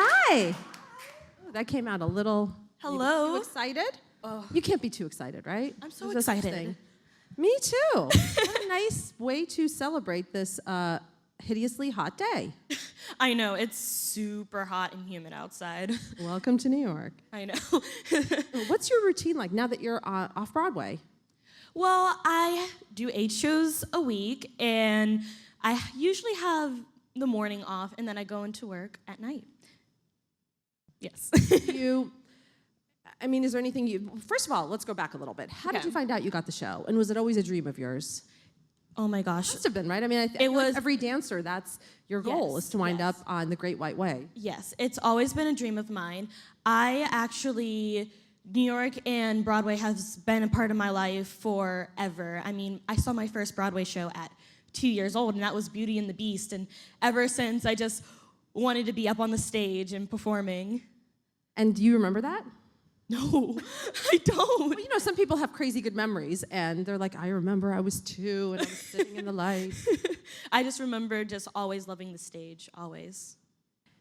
Hi. Oh, that came out a little. Hello. You excited? Oh. You can't be too excited, right? I'm so There's no such excited. thing. Me too. What a nice way to celebrate this hideously hot day. I know, it's super hot and humid outside. Welcome to New York. I know. What's your routine like now that you're off-Broadway? Well, I do 8 shows a week, and I usually have the morning off, and then I go into work at night. Yes. Is there anything first of all, let's go back a little bit. How did Okay. you find out you got the show? And was it always a dream of yours? Oh my gosh. Must have been, right? I mean, It was- like every dancer, that's your goal, Yes, is to wind yes. up on the Great White Way. Yes, it's always been a dream of mine. New York and Broadway has been a part of my life forever. I mean, I saw my first Broadway show at 2 years old, and that was Beauty and the Beast. And ever since, I just wanted to be up on the stage and performing. And do you remember that? No, I don't. Well, some people have crazy good memories, and they're like, I remember I was 2, and I was sitting in the light. I just remember just always loving the stage, always.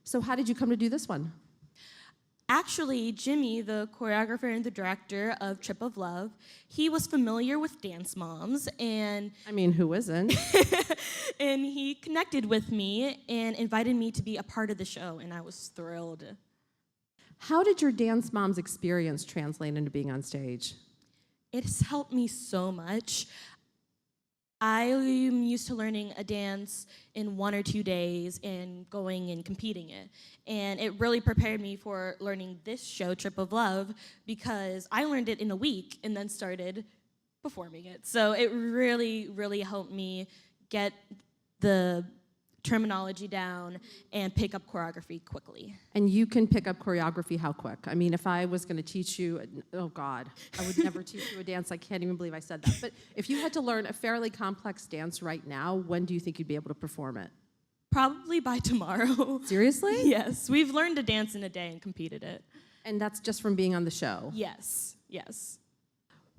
So how did you come to do this one? Actually, Jimmy, the choreographer and the director of Trip of Love, he was familiar with Dance Moms, and I mean, who isn't? and he connected with me and invited me to be a part of the show, and I was thrilled. How did your Dance Moms experience translate into being on stage? It has helped me so much. I am used to learning a dance in 1 or 2 days and going and competing it. And it really prepared me for learning this show, Trip of Love, because I learned it in a week and then started performing it. So it really, really helped me get the terminology down and pick up choreography quickly. And you can pick up choreography how quick? I mean, if I was going to teach you, oh God, I would never teach you a dance. I can't even believe I said that. But if you had to learn a fairly complex dance right now, when do you think you'd be able to perform it? Probably by tomorrow. Seriously? Yes, we've learned to dance in a day and competed it. And that's just from being on the show? Yes, yes.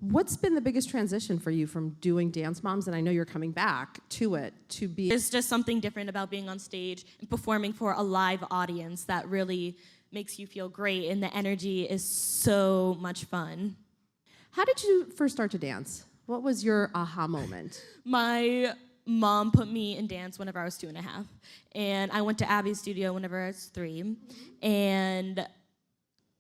What's been the biggest transition for you from doing Dance Moms, and I know you're coming back to it, to be... There's just something different about being on stage and performing for a live audience that really makes you feel great, and the energy is so much fun. How did you first start to dance? What was your aha moment? My mom put me in dance whenever I was 2.5, and I went to Abby's studio whenever I was 3, and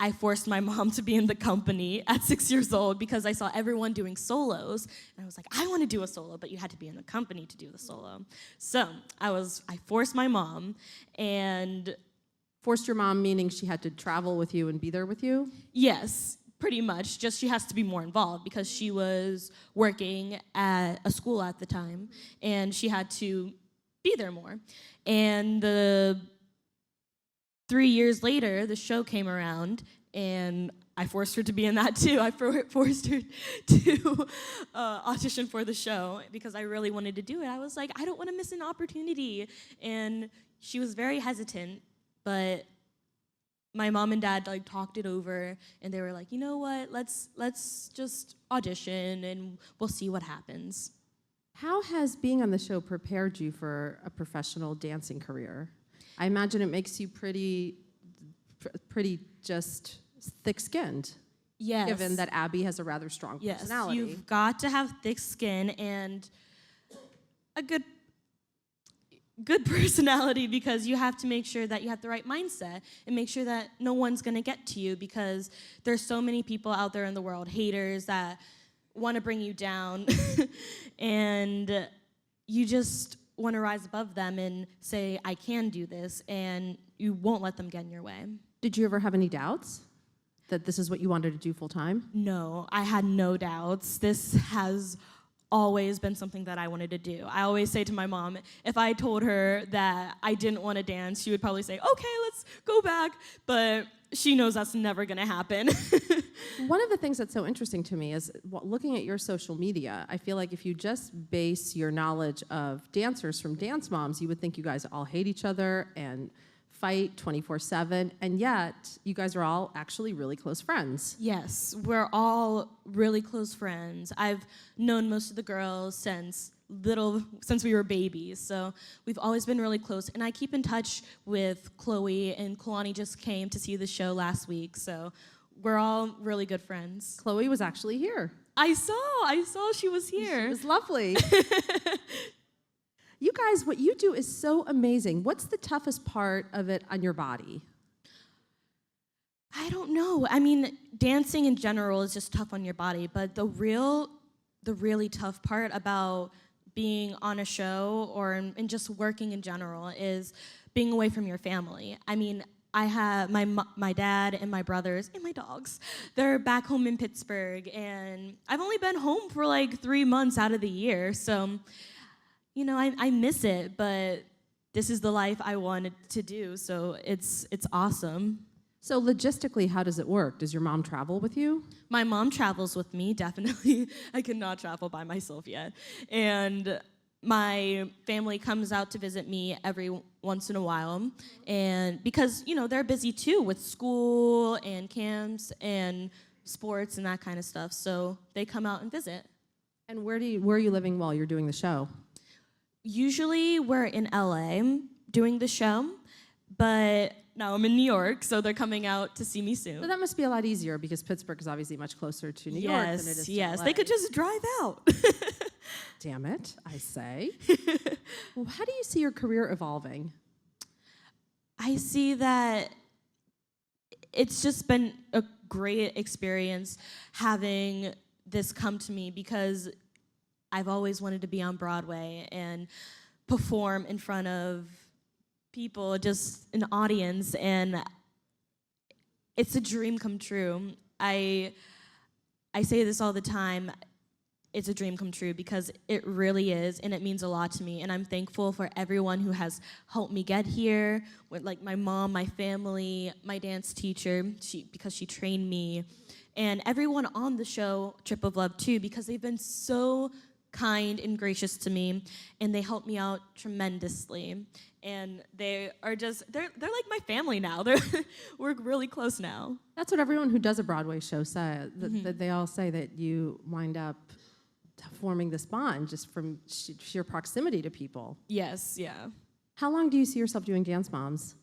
I forced my mom to be in the company at 6 years old because I saw everyone doing solos, and I was like, I want to do a solo, but you had to be in the company to do the solo. So I forced my mom, and... Forced your mom, meaning she had to travel with you and be there with you? Yes, pretty much. Just she has to be more involved because she was working at a school at the time, and she had to be there more. And 3 years later, the show came around, and I forced her to be in that too. I forced her to audition for the show because I really wanted to do it. I was like, I don't want to miss an opportunity. And she was very hesitant, but my mom and dad talked it over, and they were like, you know what, let's just audition, and we'll see what happens. How has being on the show prepared you for a professional dancing career? I imagine it makes you pretty just thick-skinned. Yes. Given that Abby has a rather strong personality. Yes, you've got to have thick skin and a good personality because you have to make sure that you have the right mindset and make sure that no one's gonna get to you because there's so many people out there in the world, haters that want to bring you down and you just want to rise above them and say, I can do this, and you won't let them get in your way. Did you ever have any doubts that this is what you wanted to do full time? No, I had no doubts. This has always been something that I wanted to do. I always say to my mom, if I told her that I didn't want to dance, she would probably say, okay, let's go back, but she knows that's never gonna happen. One of the things that's so interesting to me is looking at your social media, I feel like if you just base your knowledge of dancers from Dance Moms, you would think you guys all hate each other and fight 24/7, and yet you guys are all actually really close friends. Yes, we're all really close friends. I've known most of the girls since since we were babies. So we've always been really close. And I keep in touch with Chloe, and Kalani just came to see the show last week. So we're all really good friends. Chloe was actually here. I saw she was here. It was lovely. You guys, what you do is so amazing. What's the toughest part of it on your body? I don't know. I mean, dancing in general is just tough on your body, but the really tough part about being on a show and just working in general is being away from your family. I mean, I have my dad and my brothers and my dogs. They're back home in Pittsburgh, and I've only been home for like 3 months out of the year. So, you know, I miss it, but this is the life I wanted to do. So it's awesome. So logistically, how does it work? Does your mom travel with you? My mom travels with me, definitely. I cannot travel by myself yet. And my family comes out to visit me every once in a while. And because, you know, they're busy too with school and camps and sports and that kind of stuff. So they come out and visit. And where are you living while you're doing the show? Usually we're in LA doing the show, but now I'm in New York, so they're coming out to see me soon. So that must be a lot easier because Pittsburgh is obviously much closer to New York than it is to LA. They could just drive out. Damn it, I say. Well, how do you see your career evolving? I see that it's just been a great experience having this come to me because I've always wanted to be on Broadway and perform in front of people, just an audience, and it's a dream come true. I say this all the time. It's a dream come true because it really is, and it means a lot to me, and I'm thankful for everyone who has helped me get here, with like my mom, my family, my dance teacher, because she trained me, and everyone on the show, Trip of Love too, because they've been so kind and gracious to me, and they help me out tremendously. And they're like my family now. We're really close now. That's what everyone who does a Broadway show says. That they all say that you wind up forming this bond just from sheer proximity to people. Yes, yeah. How long do you see yourself doing Dance Moms?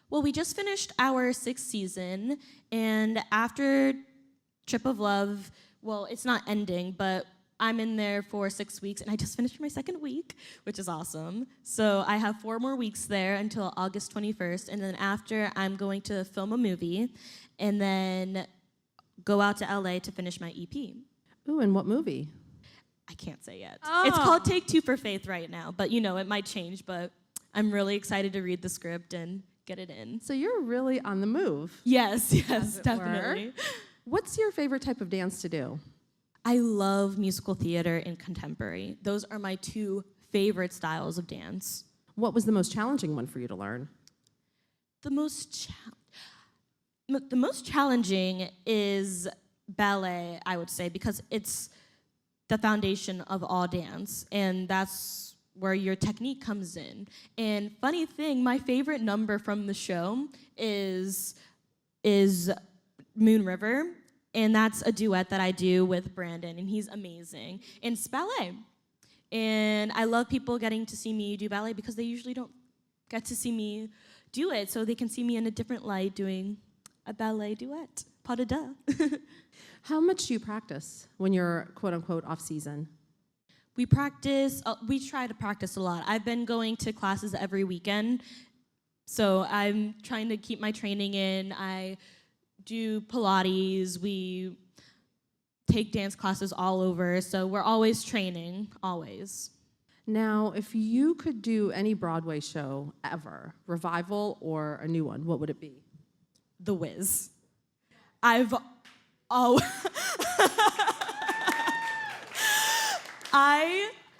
Well, we just finished our 6th season, and after Trip of Love, well, it's not ending, but I'm in there for 6 weeks, and I just finished my 2nd week, which is awesome. So I have 4 more weeks there until August 21st, and then after, I'm going to film a movie, and then go out to LA to finish my EP. Ooh, and what movie? I can't say yet. Oh. It's called Take Two for Faith right now, but you know, it might change, but I'm really excited to read the script and get it in. So you're really on the move. Yes, definitely. What's your favorite type of dance to do? I love musical theater and contemporary. Those are my 2 favorite styles of dance. What was the most challenging one for you to learn? The most challenging is ballet, I would say, because it's the foundation of all dance, and that's where your technique comes in. And funny thing, my favorite number from the show is Moon River. And that's a duet that I do with Brandon, and he's amazing. And it's ballet. And I love people getting to see me do ballet because they usually don't get to see me do it, so they can see me in a different light doing a ballet duet. Pas de deux. How much do you practice when you're quote-unquote off-season? We try to practice a lot. I've been going to classes every weekend, so I'm trying to keep my training in. I do Pilates, we take dance classes all over, so we're always training, always. Now, if you could do any Broadway show ever, revival or a new one, what would it be? The Wiz. I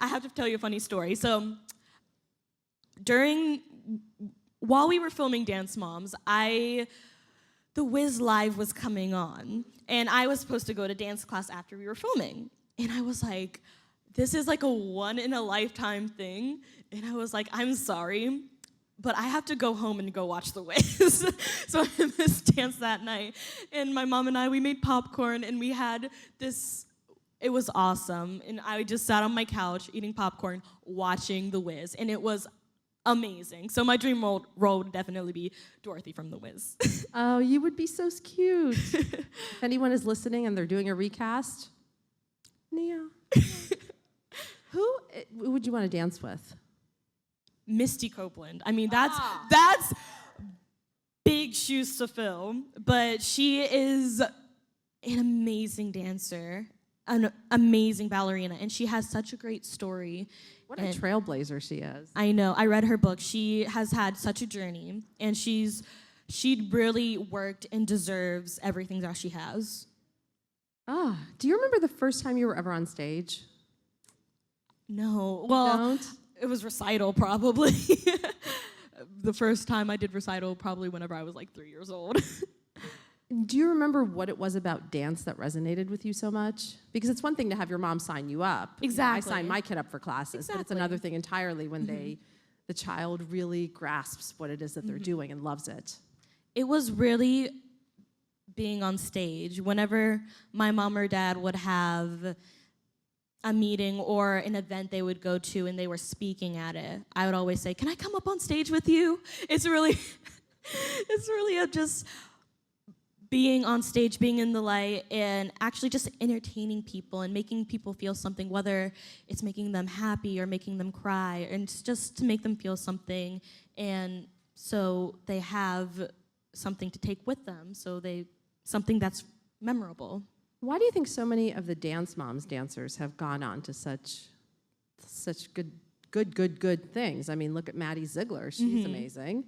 have to tell you a funny story. So, while we were filming Dance Moms, The Wiz Live was coming on, and I was supposed to go to dance class after we were filming. And I was like, this is like a one-in-a-lifetime thing. And I was like, I'm sorry, but I have to go home and go watch The Wiz. So I missed dance that night. And my mom and I, we made popcorn, and we had this It was awesome. And I just sat on my couch eating popcorn, watching The Wiz. And it was amazing. So my dream role would definitely be Dorothy from The Wiz. Oh, you would be so cute. If anyone is listening and they're doing a recast, Nia. Who would you want to dance with? Misty Copeland. I mean, that's big shoes to fill. But she is an amazing dancer, an amazing ballerina, and she has such a great story. What a trailblazer she is. I know. I read her book. She has had such a journey, and she really worked and deserves everything that she has. Do you remember the first time you were ever on stage? No. Well, Don't? It was recital, probably. The first time I did recital, probably whenever I was like 3 years old. Do you remember what it was about dance that resonated with you so much? Because it's one thing to have your mom sign you up. Exactly. I sign my kid up for classes, but it's another thing entirely when the child really grasps what it is that they're doing and loves it. It was really being on stage. Whenever my mom or dad would have a meeting or an event they would go to and they were speaking at it, I would always say, "Can I come up on stage with you?" It's really just being on stage, being in the light, and actually just entertaining people and making people feel something, whether it's making them happy or making them cry, and it's just to make them feel something, and so they have something to take with them, something that's memorable. Why do you think so many of the Dance Moms dancers have gone on to such good things? I mean, look at Maddie Ziegler. She's amazing.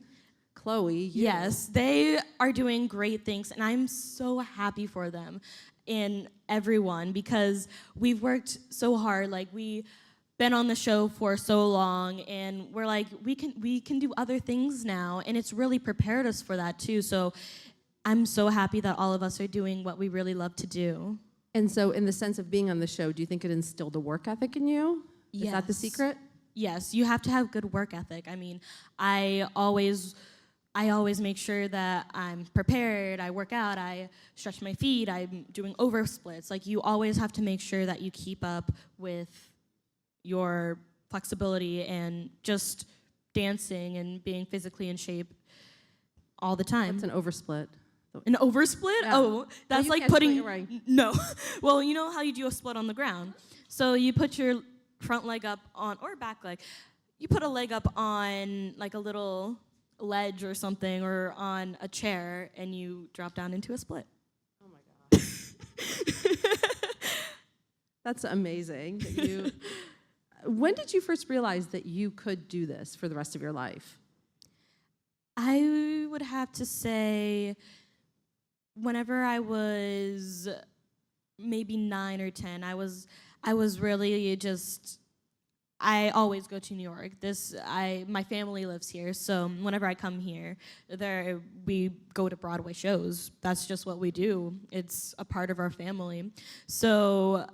Chloe, you. Yes, they are doing great things, and I'm so happy for them and everyone, because we've worked so hard. Like, we've been on the show for so long, and we're like, we can do other things now, and it's really prepared us for that too. So I'm so happy that all of us are doing what we really love to do. And so in the sense of being on the show, do you think it instilled a work ethic in you? Yes. Is that the secret? Yes, you have to have good work ethic. I mean, I always make sure that I'm prepared, I work out, I stretch my feet, I'm doing over splits. Like, you always have to make sure that you keep up with your flexibility and just dancing and being physically in shape all the time. What's an oversplit? An oversplit? Yeah. Oh, that's you like can't putting, split, right. no. Well, you know how you do a split on the ground? So you put your front leg up on, or back leg, you put a leg up on like a little ledge or something, or on a chair, and you drop down into a split. Oh my God. That's amazing. When did you first realize that you could do this for the rest of your life? I would have to say whenever I was maybe 9 or 10, I was really just, I always go to New York. My family lives here, so whenever I come here, we go to Broadway shows. That's just what we do. It's a part of our family. So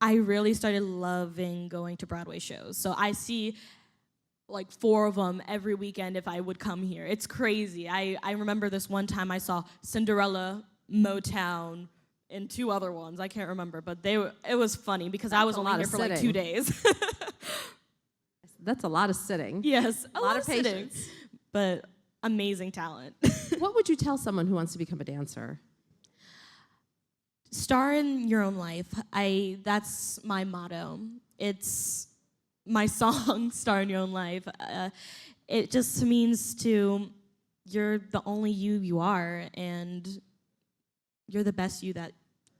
I really started loving going to Broadway shows. So I see like 4 of them every weekend if I would come here. It's crazy. I remember this one time I saw Cinderella, Motown, and 2 other ones. I can't remember, but it was funny because I was only here for like 2 days. That's a lot of sitting. Yes, a lot of patience. But amazing talent. What would you tell someone who wants to become a dancer? Star in your own life. That's my motto. It's my song, Star in Your Own Life. It just means you're the only you are, and you're the best you that.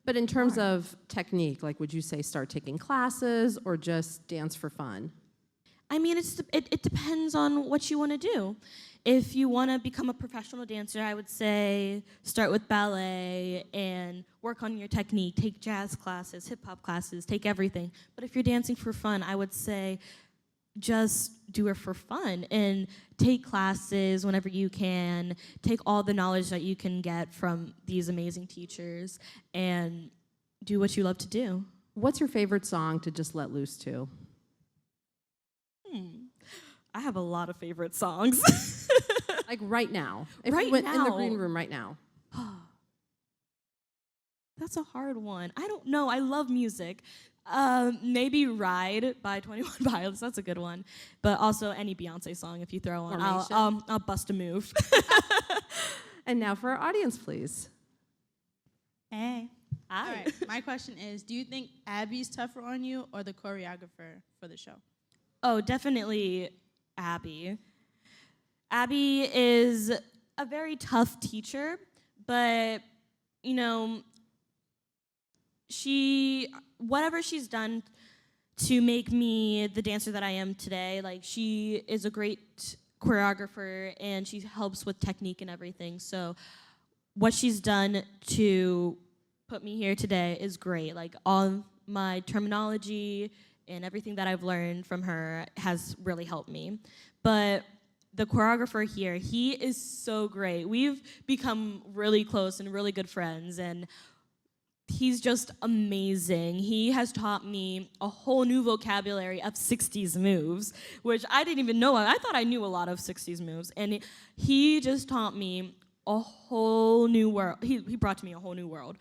But in terms of technique, like, would you say start taking classes or just dance for fun? I mean, it depends on what you want to do. If you want to become a professional dancer, I would say start with ballet and work on your technique. Take jazz classes, hip-hop classes, take everything. But if you're dancing for fun, I would say just do it for fun and take classes whenever you can. Take all the knowledge that you can get from these amazing teachers and do what you love to do. What's your favorite song to just let loose to? I have a lot of favorite songs. Like right now. If Right you went in the now. green room right now. That's a hard one. I don't know. I love music. Maybe Ride by 21 Pilots. That's a good one. But also any Beyonce song if you throw one. I'll bust a move. And now for our audience, please. Hey. Hi. All right. My question is, do you think Abby's tougher on you or the choreographer for the show? Oh, definitely Abby. Abby is a very tough teacher, but, you know, whatever she's done to make me the dancer that I am today, like, she is a great choreographer and she helps with technique and everything. So what she's done to put me here today is great. Like, all my terminology and everything that I've learned from her has really helped me. But the choreographer here, he is so great. We've become really close and really good friends, and he's just amazing. He has taught me a whole new vocabulary of 60s moves, which I didn't even know. I thought I knew a lot of 60s moves, and he just taught me a whole new world. He brought to me a whole new world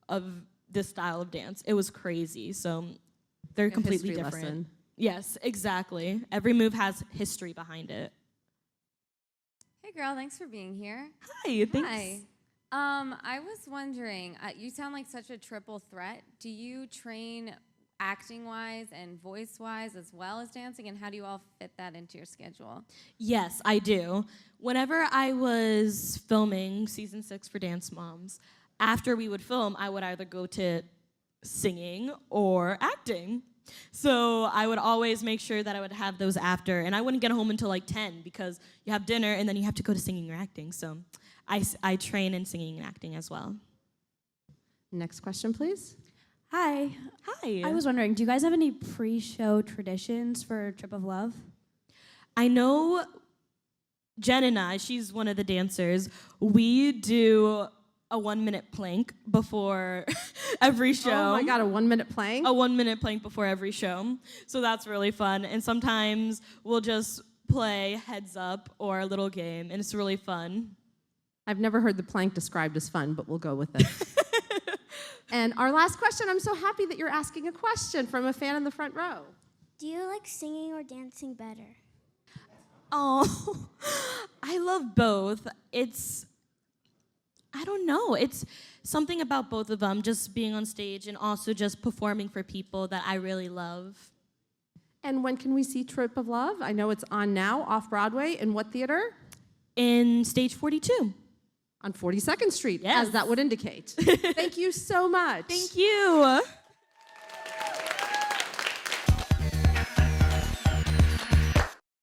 of this style of dance. It was crazy. So they're completely different. Lesson. Yes, exactly. Every move has history behind it. Hey girl, thanks for being here. Hi, thanks. Hi. I was wondering, you sound like such a triple threat. Do you train acting-wise and voice-wise as well as dancing, and how do you all fit that into your schedule? Yes, I do. Whenever I was filming season 6 for Dance Moms, after we would film, I would either go to singing or acting. So I would always make sure that I would have those after, and I wouldn't get home until like 10 because you have dinner and then you have to go to singing or acting. So I train in singing and acting as well. Next question, please. Hi. Hi. I was wondering, do you guys have any pre-show traditions for Trip of Love? I know Jen and I, she's one of the dancers, we do a 1-minute plank before every show. Oh my God, a 1-minute plank? A 1-minute plank before every show. So that's really fun. And sometimes we'll just play heads up or a little game, and it's really fun. I've never heard the plank described as fun, but we'll go with it. And our last question, I'm so happy that you're asking a question from a fan in the front row. Do you like singing or dancing better? Oh, I love both. I don't know. It's something about both of them, just being on stage and also just performing for people that I really love. And when can we see Trip of Love? I know it's on now, off-Broadway. In what theater? In Stage 42. On 42nd Street, Yes. as that would indicate. Thank you so much. Thank you.